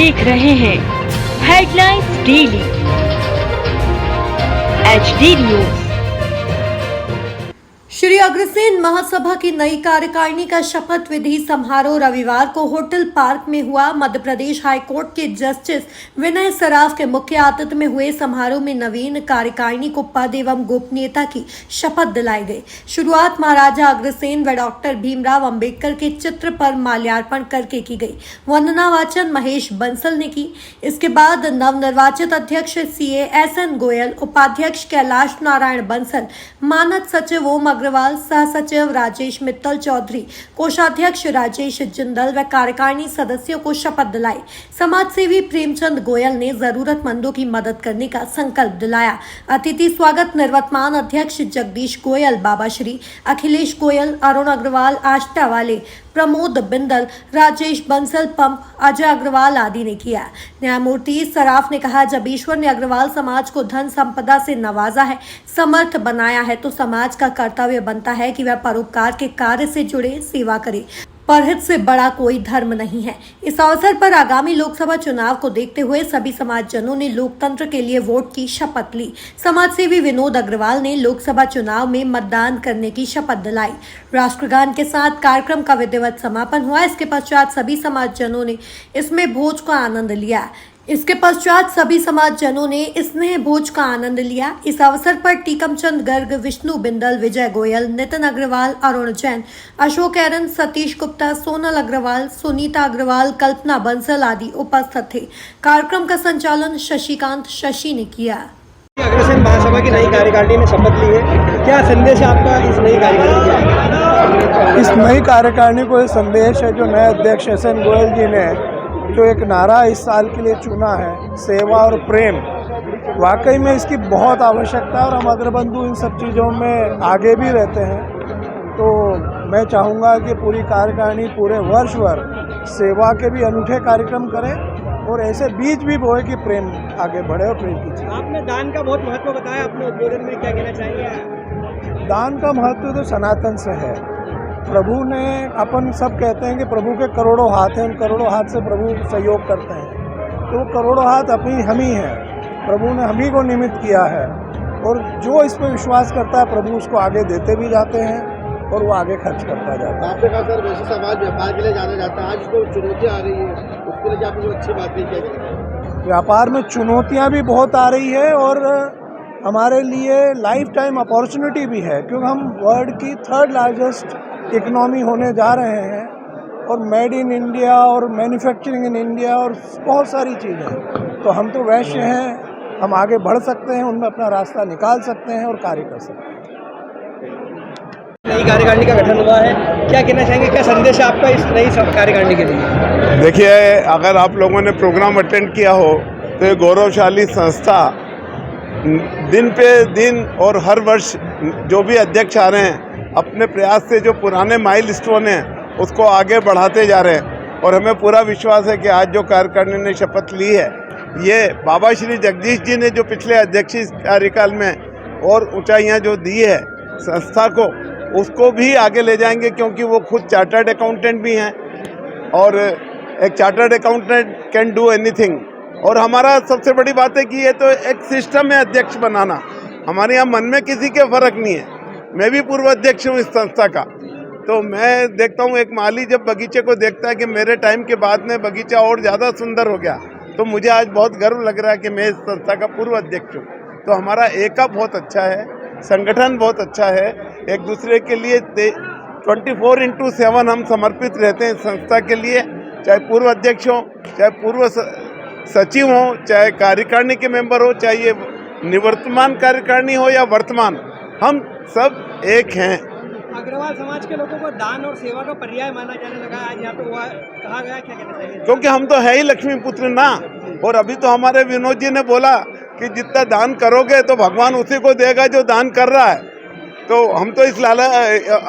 देख रहे हैं headlines daily HD news. Shri Agrasen Mahasabha की नई कार्यकारिणी का शपथ विधि समारोह रविवार को होटल पार्क में हुआ। मध्य प्रदेश हाईकोर्ट के जस्टिस विनय सराफ के मुख्य आतिथ्य में हुए समारोह में नवीन कार्यकारिणी को पद एवं गोपनीयता की शपथ दिलाई गई। शुरुआत महाराजा अग्रसेन व डॉक्टर भीमराव अंबेडकर के चित्र पर माल्यार्पण करके की गई। वंदना वाचन महेश बंसल ने की। इसके बाद नवनिर्वाचित अध्यक्ष CA SN गोयल, उपाध्यक्ष कैलाश नारायण बंसल, मानद सचिव ओम अग्रवाल, सह सचिव राजेश मित्तल चौधरी, कोषाध्यक्ष राजेश जिंदल व कार्यकारिणी सदस्यों को शपथ दिलाई। समाज सेवी प्रेमचंद गोयल ने जरूरतमंदों की मदद करने का संकल्प दिलाया। अतिथि स्वागत निवर्तमान अध्यक्ष जगदीश गोयल, बाबा श्री अखिलेश गोयल, अरुण अग्रवाल, आष्टा वाले, प्रमोद बिंदल, राजेश बंसल पंप, अजय अग्रवाल आदि ने किया। न्यायमूर्ति सराफ ने कहा, जब ईश्वर ने अग्रवाल समाज को धन संपदा से नवाजा है, समर्थ बनाया है, तो समाज का कर्तव्य बनता है कि वह परोपकार के कार्य से जुड़े सेवा करे। परहित से बड़ा कोई धर्म नहीं है। इस अवसर पर आगामी लोकसभा चुनाव को देखते हुए सभी समाजजनों ने लोकतंत्र के लिए वोट की शपथ ली। समाजसेवी विनोद अग्रवाल ने लोकसभा चुनाव में मतदान करने की शपथ दिलाई। राष्ट्रगान के साथ कार्यक्रम का विधिवत समापन हुआ। इसके पश्चात सभी समाजजनों ने इसमें भोज का आनंद लिया। इस अवसर पर टीकमचंद गर्ग, विष्णु बिंदल, विजय गोयल, नितिन अग्रवाल, अरुण जैन, अशोक एरन, सतीश गुप्ता, सोनल अग्रवाल, सुनीता अग्रवाल, कल्पना बंसल आदि उपस्थित थे। कार्यक्रम का संचालन शशिकांत शशि ने किया। अग्रसेन महासभा की नई कार्यकारिणी ने शपथ ली है, क्या संदेश है आपका इस नई कार्यकारिणी का? इस नई कार्यकारिणी को ये संदेश है जो नए अध्यक्ष SN गोयल जी ने जो एक नारा इस साल के लिए चुना है, सेवा और प्रेम, वाकई में इसकी बहुत आवश्यकता है और हम अग्रबंधु इन सब चीज़ों में आगे भी रहते हैं। तो मैं चाहूँगा कि पूरी कार्यकारिणी पूरे वर्ष भर सेवा के भी अनूठे कार्यक्रम करें और ऐसे बीज भी बोए कि प्रेम आगे बढ़े और प्रेम की चीज़। आपने दान का बहुत महत्व बताया, अपने उद्बोधन में क्या कहना चाहेंगे? दान का महत्व तो सनातन से है। प्रभु ने, अपन सब कहते हैं कि प्रभु के करोड़ों हाथ हैं, उन करोड़ों हाथ से प्रभु सहयोग करते हैं, तो वो करोड़ों हाथ हम ही हैं। प्रभु ने हम ही को निमित्त किया है और जो इस पर विश्वास करता है प्रभु उसको आगे देते भी जाते हैं और वो आगे खर्च करता जाता है। आपने कहा सर वैसे समाज व्यापार के लिए जाना जाता है, आज उसको चुनौतियाँ आ रही है, उसके लिए आपने जो अच्छी बात की क्या? व्यापार में चुनौतियाँ भी बहुत आ रही है और हमारे लिए लाइफ टाइम अपॉर्चुनिटी भी है, क्योंकि हम वर्ल्ड की 3rd लार्जेस्ट इकनॉमी होने जा रहे हैं और मेड इन इंडिया और मैन्युफैक्चरिंग इन इंडिया और बहुत सारी चीज़ें। तो हम तो वैश्य हैं, हम आगे बढ़ सकते हैं, उनमें अपना रास्ता निकाल सकते हैं और कार्य कर सकते हैं। नई कार्यकारिणी का गठन हुआ है, क्या कहना चाहेंगे, क्या संदेश है आपका इस नई कार्यकारिणी के लिए? देखिए, अगर आप लोगों ने प्रोग्राम अटेंड किया हो तो ये गौरवशाली संस्था दिन पे दिन और हर वर्ष जो भी अध्यक्ष आ रहे हैं अपने प्रयास से जो पुराने माइलस्टोन हैं उसको आगे बढ़ाते जा रहे हैं और हमें पूरा विश्वास है कि आज जो कार्यकारिणी ने शपथ ली है, ये बाबा श्री जगदीश जी ने जो पिछले अध्यक्ष कार्यकाल में और ऊंचाइयां जो दी है संस्था को, उसको भी आगे ले जाएंगे, क्योंकि वो खुद चार्टर्ड अकाउंटेंट भी हैं और एक chartered accountant can do anything. और हमारा सबसे बड़ी बात है कि ये तो एक सिस्टम है अध्यक्ष बनाना, हमारे यहाँ मन में किसी के फर्क नहीं है। मैं भी पूर्व अध्यक्ष हूँ इस संस्था का, तो मैं देखता हूँ एक माली जब बगीचे को देखता है कि मेरे टाइम के बाद में बगीचा और ज़्यादा सुंदर हो गया, तो मुझे आज बहुत गर्व लग रहा है कि मैं इस संस्था का पूर्व अध्यक्ष हूँ। तो हमारा एका बहुत अच्छा है, संगठन बहुत अच्छा है, एक दूसरे के लिए 24/7 हम समर्पित रहते हैं संस्था के लिए, चाहे पूर्व अध्यक्ष हो, चाहे पूर्व सचिव हो, चाहे कार्यकारिणी के मेंबर हो, चाहे ये निवर्तमान कार्यकारिणी हो या वर्तमान, हम सब एक हैं। अग्रवाल समाज के लोगों को दान और सेवा का पर्याय माना जाने लगा, आज यहाँ पे हुआ कहा गया, क्या कहना चाहिए? क्योंकि हम तो है ही लक्ष्मी पुत्र ना, और अभी तो हमारे विनोद जी ने बोला कि जितना दान करोगे तो भगवान उसी को देगा जो दान कर रहा है। तो हम तो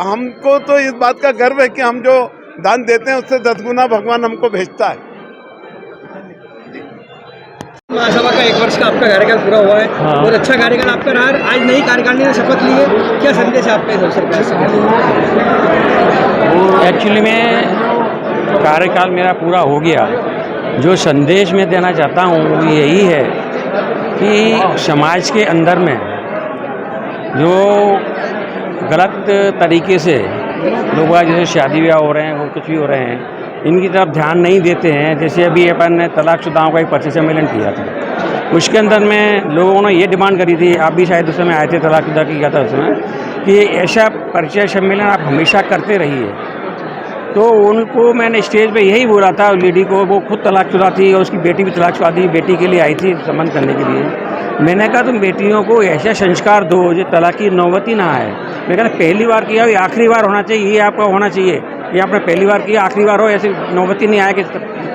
हमको तो इस बात का गर्व है कि हम जो दान देते हैं उससे 10 गुना भगवान हमको भेजता है। महासभा का 1 वर्ष का आपका कार्यकाल पूरा हुआ है, बहुत अच्छा कार्यकाल आपका रहा। आज नई कार्यकारिणी ने शपथ ली है, क्या संदेश है आपका इस अवसर पर? एक्चुअली में कार्यकाल मेरा पूरा हो गया, जो संदेश मैं देना चाहता हूँ वो यही है कि समाज के अंदर में जो गलत तरीके से लोग जैसे शादी ब्याह हो रहे हैं, वो कुछ भी हो रहे हैं, इनकी तरफ ध्यान नहीं देते हैं। जैसे अभी अपन ने तलाकशुदाओं का एक परिचय सम्मेलन किया था, उसके अंदर में लोगों ने ये डिमांड करी थी, आप भी शायद उस समय आए थे, तलाकशुदा की किया था उसमें, कि ऐसा परिचय सम्मेलन आप हमेशा करते रहिए। तो उनको मैंने स्टेज पे यही बोला था, लेडी को, वो खुद तलाकशुदा थी और उसकी बेटी भी तलाकशुदा थी, बेटी के लिए आई थी संबंध करने के लिए। मैंने कहा तुम बेटियों को ऐसा संस्कार दो जो तलाक की नौबत ही ना आए। मैंने कहा पहली बार किया ये आखिरी बार होना चाहिए, ये आपका होना चाहिए, ये आपने पहली बार किया आखिरी बार हो, ऐसी नौबत ही नहीं आए कि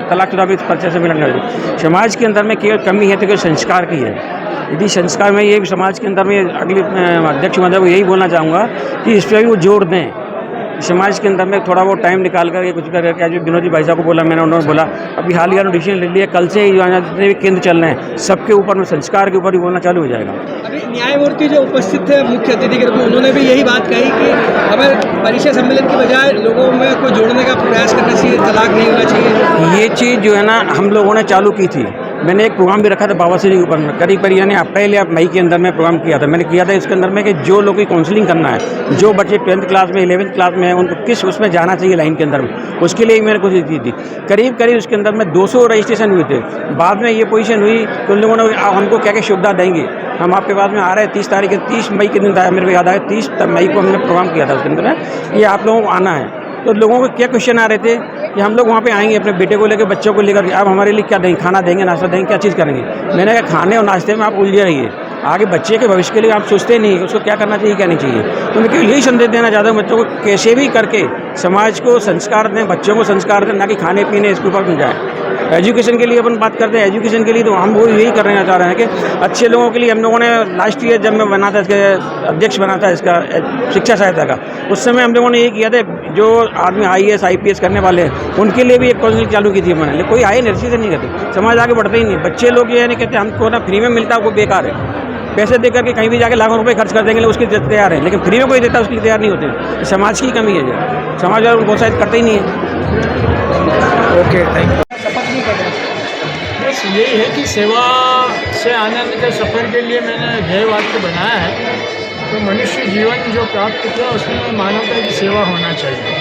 तलाकशुदा भी परिचय से मिलने लगे। समाज के अंदर में केवल कमी है तो केवल संस्कार की है। यदि संस्कार में ये समाज के अंदर में अगले अध्यक्ष महोदय को यही बोलना चाहूँगा कि इस पर भी वो जोर दें। समाज के अंदर में थोड़ा वो टाइम निकाल करके कुछ करके, जो विनोद जी भाई साहब को बोला मैंने, उन्होंने बोला अभी हाल ही डिसीजन ले लिया, कल से ही जितने भी केंद्र चल रहे हैं सबके ऊपर में संस्कार के ऊपर ही बोलना चालू हो जाएगा। अभी न्यायमूर्ति जो उपस्थित थे मुख्य अतिथि के रूप में, उन्होंने भी यही बात कही कि हमें परिचय सम्मेलन की बजाय लोगों में को जोड़ने का प्रयास करना चाहिए, तलाक नहीं होना चाहिए। ये चीज़ जो है ना हम लोगों ने चालू की थी। मैंने एक प्रोग्राम भी रखा था बाबा श्री के ऊपर में, करीब यानी अप्रैल या मई के अंदर में प्रोग्राम किया था। मैंने किया था इसके अंदर में कि जो लोग की काउंसलिंग करना है, जो बच्चे 10th क्लास में 11th क्लास में है, उनको किस उसमें जाना चाहिए लाइन के अंदर में, उसके लिए मैंने कोशिश की थी। करीब उसके अंदर में 200 रजिस्ट्रेशन हुए थे। बाद में ये पोजीशन हुई कि उन लोगों ने हमको क्या क्या सुविधा देंगे, हम आपके पास में आ रहे हैं 30 मई के दिन था, मेरे को याद आया 30 मई को हमने प्रोग्राम किया था उसके अंदर में, ये आप लोगों को आना है। तो लोगों को क्या क्वेश्चन आ रहे थे कि हम लोग वहाँ पे आएंगे अपने बेटे को लेकर, बच्चों को लेकर, आप हमारे लिए क्या देंगे, खाना देंगे, नाश्ता देंगे, क्या चीज़ करेंगे। मैंने कहा खाने और नाश्ते में आप उलझे रहिए, आगे बच्चे के भविष्य के लिए आप सोचते नहीं उसको क्या करना चाहिए क्या नहीं चाहिए। तो मैं यही संदेश देना चाहता हूँ बच्चों को, कैसे भी करके समाज को संस्कार दें, बच्चों को संस्कार दें, ना कि खाने पीने इसके ऊपर में जाए। एजुकेशन के लिए अपन बात करते हैं, एजुकेशन के लिए तो हम वो यही करना चाह रहे हैं कि अच्छे लोगों के लिए हम लोगों ने लास्ट ईयर जब मैं बना था इसके अध्यक्ष बना था इसका शिक्षा सहायता का, उस समय हम लोगों ने ये किया था जो आदमी IAS IPS करने वाले हैं उनके लिए भी एक काउंसलिंग चालू की थी मैंने। कोई आए नर्सी से नहीं करते, समाज आगे बढ़ता ही नहीं। बच्चे लोग ये नहीं कहते हमको ना फ्री में मिलता है, वो बेकार है, पैसे देकर के कहीं भी जाके लाखों रुपए खर्च कर देंगे उसके तैयार है, लेकिन फ्री में कोई देता उसके लिए तैयार नहीं होते। समाज की कमी है, जो समाज वाले उनको शायद करते ही नहीं है। Okay, thank you. बस यही है कि सेवा से आनंद के सफ़र के लिए मैंने ध्येय वाक्य बनाया है। तो मनुष्य जीवन जो प्राप्त किया उसमें मानवता की सेवा होना चाहिए,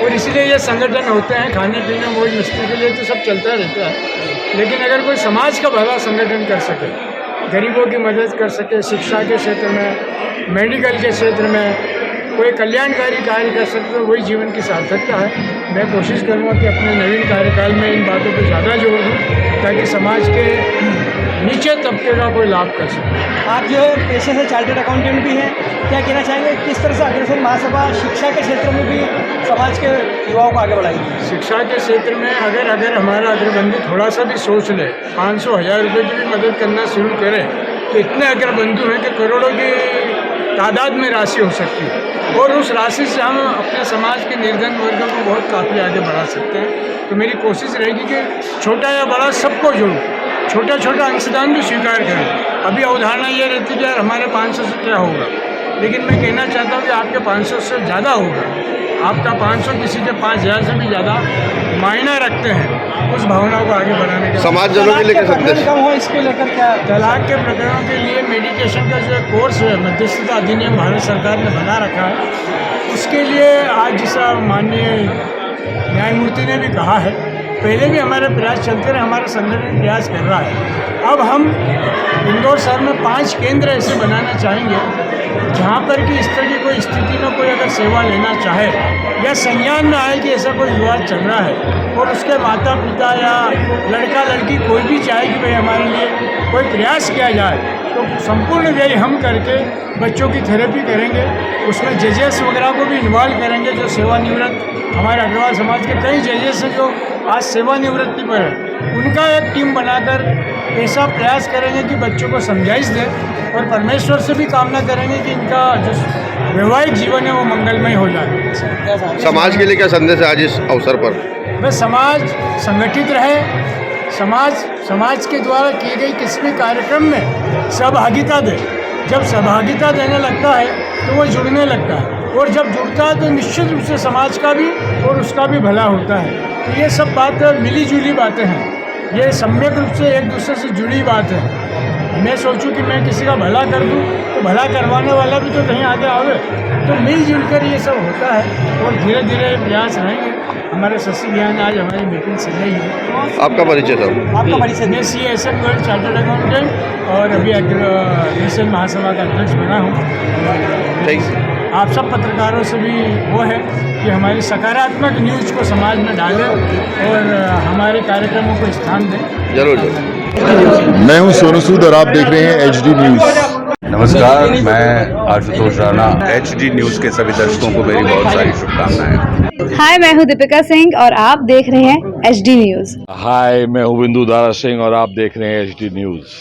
और इसीलिए ये संगठन होते हैं। खाने पीने मौज मस्ती के लिए तो सब चलता रहता है, लेकिन अगर कोई समाज का भला संगठन कर सके, गरीबों की मदद कर सके, शिक्षा के क्षेत्र में, मेडिकल के क्षेत्र में कोई कल्याणकारी कार्य कर सकते हो, वही जीवन की सार्थकता है। मैं कोशिश करूँगा कि अपने नवीन कार्यकाल में इन बातों पर ज़्यादा जोर दूँ ताकि समाज के नीचे तबके का कोई लाभ कर सके। आप जो है पेशे से चार्टर्ड अकाउंटेंट भी हैं, क्या कहना चाहेंगे किस तरह से अग्रसर महासभा शिक्षा के क्षेत्र में भी समाज के युवाओं को आगे बढ़ाएगी? शिक्षा के क्षेत्र में अगर हमारा अग्रबंधु थोड़ा सा भी सोच ले, 500-1000 रुपये की भी मदद करना शुरू करें, तो इतने अग्रबंधु हैं कि करोड़ों की तादाद में राशि हो सकती है, और उस राशि से हम अपने समाज के निर्धन वर्गों को बहुत काफ़ी आगे बढ़ा सकते हैं। तो मेरी कोशिश रहेगी कि छोटा या बड़ा सबको जोड़ूं, छोटा छोटा अंशदान भी स्वीकार करें। अभी अवधारणा ये रहती है कि यार हमारे 500 से क्या होगा, लेकिन मैं कहना चाहता हूँ कि आपके 500 से ज़्यादा होगा। आपका 500 किसी के 5000 से भी ज़्यादा मायने रखते हैं। उस भावना को आगे बढ़ाने का समाजजनों के लिए संदेश कम हो, इसको लेकर क्या? तलाक के प्रकरणों के लिए मेडिटेशन का जो कोर्स है, मध्यस्थता अधिनियम भारत सरकार ने बना रखा है, उसके लिए आज जैसा माननीय न्यायमूर्ति ने भी कहा है, पहले भी हमारे प्रयास चलते रहे, हमारा संगठन प्रयास कर रहा है। अब हम इंदौर शहर में 5 केंद्र ऐसे बनाना चाहेंगे जहाँ पर कि इस तरह की कोई स्थिति में कोई अगर सेवा लेना चाहे या संज्ञान में आए कि ऐसा कोई विवाद चल रहा है, और उसके माता पिता या लड़का लड़की कोई भी चाहे कि भाई हमारे लिए कोई प्रयास किया जाए, तो संपूर्ण व्यय हम करके बच्चों की थेरेपी करेंगे। उसमें जजेस वगैरह को भी इन्वॉल्व करेंगे, जो सेवानिवृत्त हमारे अग्रवाल समाज के कई जजेस हैं जो आज सेवानिवृत्ति पर है, उनका एक टीम बनाकर ऐसा प्रयास करेंगे कि बच्चों को समझाइश दें, और परमेश्वर से भी कामना करेंगे कि इनका जो वैवाहिक जीवन है वो मंगलमय हो जाए। समाज के लिए क्या संदेश है आज इस अवसर पर? बस समाज संगठित रहे, समाज के द्वारा किए गए किसी भी कार्यक्रम में सहभागिता दे। जब सहभागिता देने लगता है तो वो जुड़ने लगता है, और जब जुड़ता है तो निश्चित रूप से समाज का भी और उसका भी भला होता है। तो ये सब बात मिली जुली बातें हैं। ये सम्यक रूप से एक दूसरे से जुड़ी बात है। मैं सोचूं कि मैं किसी का भला कर दूं तो भला करवाने वाला भी तो कहीं आगे आवे। तो मिलजुल कर ये सब होता है और धीरे धीरे प्रयास रहेंगे। हमारे शशि भैया ने आज हमारी मीटिंग सजाई है। आपका परिचय सर? आपका परिचय? मैं CSN गोयल चार्टर्ड अकाउंटेंट और अभी एसएन महासभा का अध्यक्ष बना हूँ। आप सब पत्रकारों से भी वो है कि हमारी सकारात्मक न्यूज़ को समाज में डालें और हमारे कार्यक्रमों को स्थान दें। जरूर। मैं हूं सोनू सूद और आप देख रहे हैं HD न्यूज़। नमस्कार, मैं आशुतोष राणा। HD न्यूज़ के सभी दर्शकों को मेरी बहुत सारी शुभकामनाएं। हाय, मैं हूं दीपिका सिंह और आप देख रहे हैं HD न्यूज़। हाय, मैं हूं बिंदु दारा सिंह और आप देख रहे हैं HD न्यूज़।